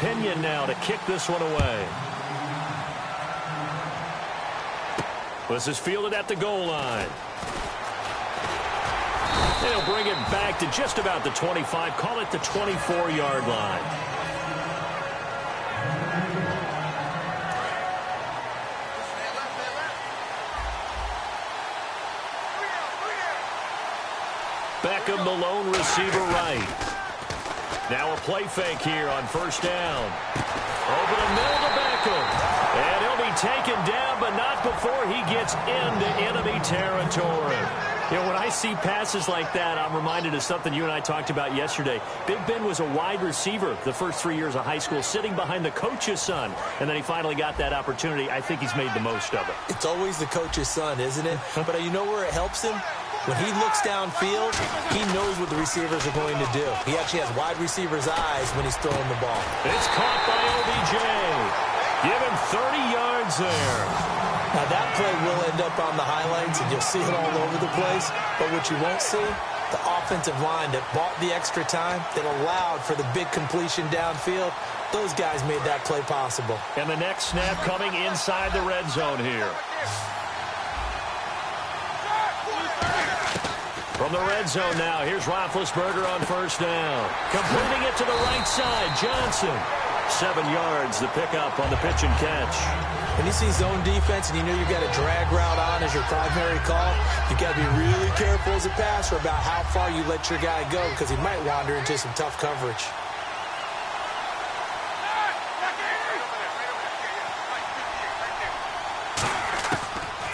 Pinion now to kick this one away. This is fielded at the goal line. They'll bring it back to just about the 25. Call it the 24-yard line. Beckham, the lone receiver right. Now a play fake here on first down. Over the middle to Beckham. And he'll be taken down, but not before he gets into enemy territory. You know, when I see passes like that, I'm reminded of something you and I talked about yesterday. Big Ben was a wide receiver the first 3 years of high school, sitting behind the coach's son. And then he finally got that opportunity. I think he's made the most of it. It's always the coach's son, isn't it? But you know where it helps him? When he looks downfield, he knows what the receivers are going to do. He actually has wide receivers' eyes when he's throwing the ball. It's caught by OBJ. Give him 30 yards there. Now, that play will end up on the highlights, and you'll see it all over the place. But what you won't see, the offensive line that bought the extra time, that allowed for the big completion downfield, those guys made that play possible. And the next snap coming inside the red zone here. From the red zone now, here's Roethlisberger on first down. Completing it to the right side, Johnson. 7 yards, the pickup on the pitch and catch. When you see zone defense and you know you've got a drag route on as your primary call, you've got to be really careful as a passer about how far you let your guy go because he might wander into some tough coverage.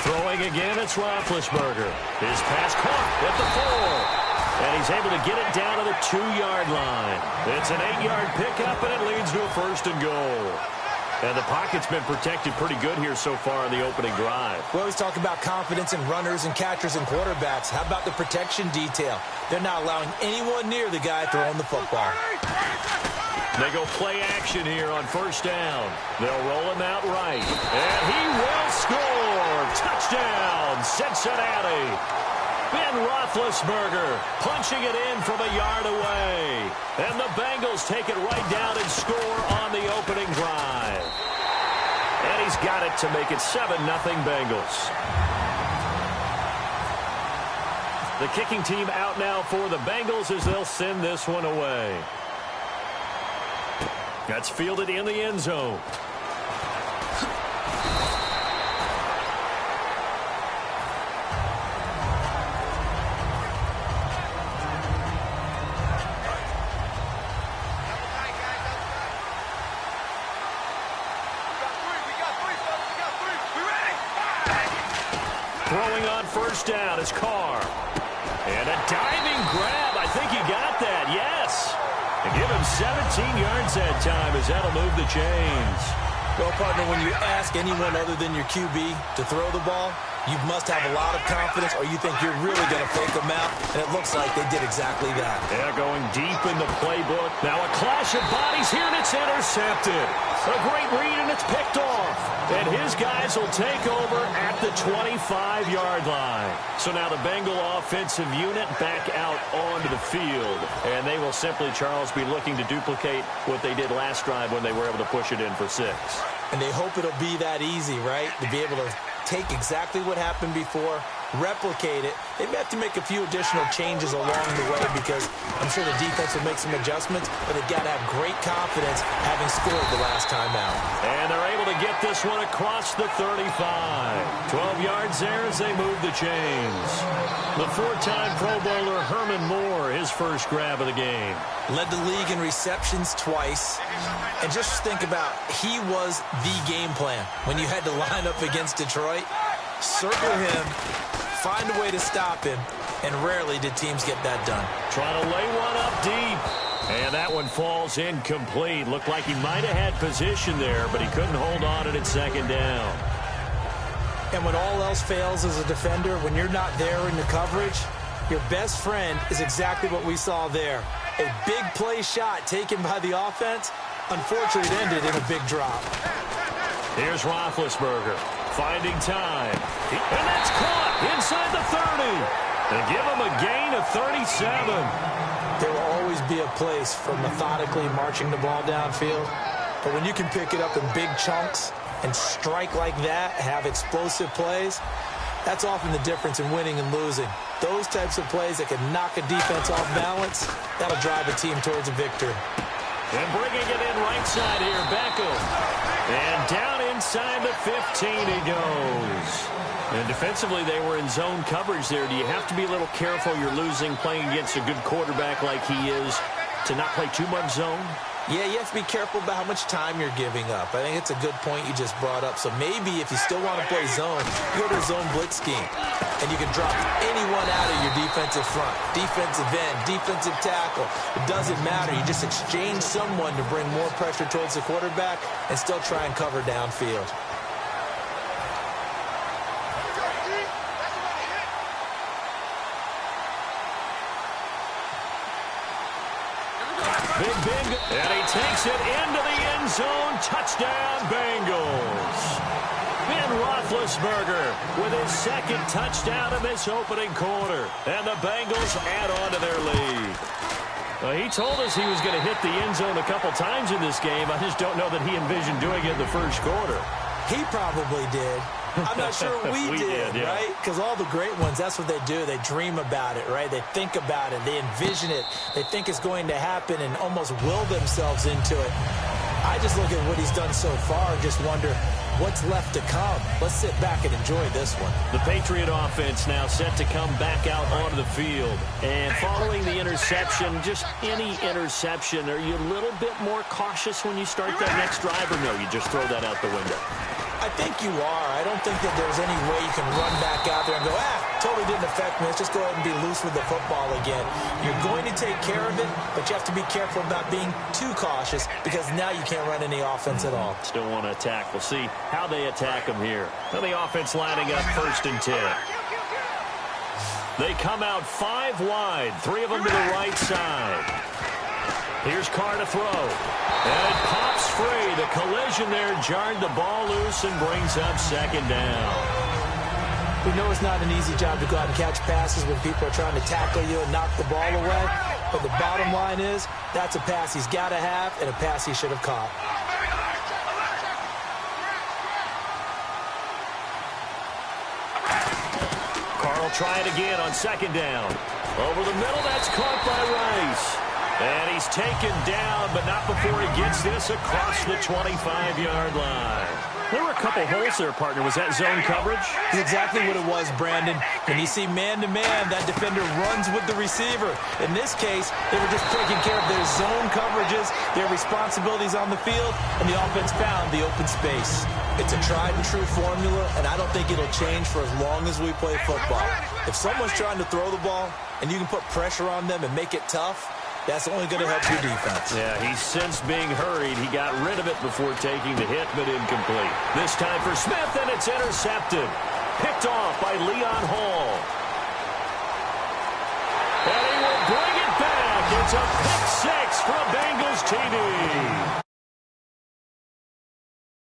Throwing again, it's Roethlisberger. His pass caught at the 4. And he's able to get it down to the 2-yard line. It's an 8-yard pickup, and it leads to a first and goal. And the pocket's been protected pretty good here so far in the opening drive. We always talk about confidence in runners and catchers and quarterbacks. How about the protection detail? They're not allowing anyone near the guy throwing the football. They go play action here on first down. They'll roll him out right. And he will score. Touchdown, Cincinnati. Ben Roethlisberger punching it in from a yard away. And the Bengals take it right down and score on the opening drive. And he's got it to make it 7-0 Bengals. The kicking team out now for the Bengals as they'll send this one away. That's fielded in the end zone. Throwing on first down is Carr. And a diving grab. I think he got that. Yes. And give him 17 yards that time as that'll move the chains. Well, partner, when you ask anyone other than your QB to throw the ball, you must have a lot of confidence or you think you're really going to fake them out. And it looks like they did exactly that. Yeah, going deep in the playbook. Now a clash of bodies here, and it's intercepted. A great read, and it's picked off. And his guys will take over at the 25-yard line. So now the Bengal offensive unit back out onto the field. And they will simply, Charles, be looking to duplicate what they did last drive when they were able to push it in for 6. And they hope it'll be that easy, right? To be able to take exactly what happened before, replicate it. They may have to make a few additional changes along the way because I'm sure the defense will make some adjustments, but they've got to have great confidence having scored the last time out. And they're able to get this one across the 35. 12 yards there as they move the chains. The 4-time Pro Bowler Herman Moore, his first grab of the game. Led the league in receptions twice. And just think about, he was the game plan. When you had to line up against Detroit, circle him, find a way to stop him, and rarely did teams get that done. Trying to lay one up deep. And that one falls incomplete. Looked like he might have had position there, but he couldn't hold on at second down. And when all else fails as a defender, when you're not there in the coverage, your best friend is exactly what we saw there. A big play shot taken by the offense. Unfortunately, it ended in a big drop. Here's Roethlisberger finding time. And that's caught inside the 30. And give him a gain of 37. There will always be a place for methodically marching the ball downfield. But when you can pick it up in big chunks and strike like that, have explosive plays, that's often the difference in winning and losing. Those types of plays that can knock a defense off balance, that'll drive a team towards a victory. And bringing it in right side here, Beckham. And down inside the 15 he goes. And defensively, they were in zone coverage there. Do you have to be a little careful? You're losing playing against a good quarterback like he is to not play too much zone? Yeah, you have to be careful about how much time you're giving up. I think it's a good point you just brought up. So maybe if you still want to play zone, you go to a zone blitz scheme. And you can drop anyone out of your defensive front, defensive end, defensive tackle. It doesn't matter. You just exchange someone to bring more pressure towards the quarterback and still try and cover downfield. Big, and he takes it into the end zone. Touchdown, Bengals. Ben Roethlisberger with his second touchdown in this opening quarter. And the Bengals add on to their lead. Well, he told us he was going to hit the end zone a couple times in this game. I just don't know that he envisioned doing it in the first quarter. He probably did. I'm not sure we did, yeah. Right? Because all the great ones, that's what they do. They dream about it, right? They think about it. They envision it. They think it's going to happen and almost will themselves into it. I just look at what he's done so far and just wonder what's left to come. Let's sit back and enjoy this one. The Patriot offense now set to come back out onto the field. And following the interception, just any interception, are you a little bit more cautious when you start that next drive, or no, you just throw that out the window? I think you are. I don't think that there's any way you can run back out there and go, totally didn't affect me. Let's just go ahead and be loose with the football again. You're going to take care of it, but you have to be careful about being too cautious because now you can't run any offense at all. Still want to attack. We'll see how they attack them here. Now the offense lining up 1st and 10. They come out 5 wide, 3 of them to the right side. Here's Carr to throw. And it pops free. The collision there jarred the ball loose and brings up 2nd down. We know it's not an easy job to go out and catch passes when people are trying to tackle you and knock the ball away. But the bottom line is, that's a pass he's got to have and a pass he should have caught. Carr will try it again on 2nd down. Over the middle, that's caught by Rice. And he's taken down, but not before he gets this across the 25-yard line. There were a couple holes there, partner. Was that zone coverage? That's exactly what it was, Brandon. When you see man-to-man, that defender runs with the receiver. In this case, they were just taking care of their zone coverages, their responsibilities on the field, and the offense found the open space. It's a tried-and-true formula, and I don't think it'll change for as long as we play football. If someone's trying to throw the ball, and you can put pressure on them and make it tough, that's only going to help your defense. Yeah, he's since being hurried. He got rid of it before taking the hit, but incomplete. This time for Smith, and it's intercepted. Picked off by Leon Hall. And he will bring it back. It's a pick 6 from Bengals TV.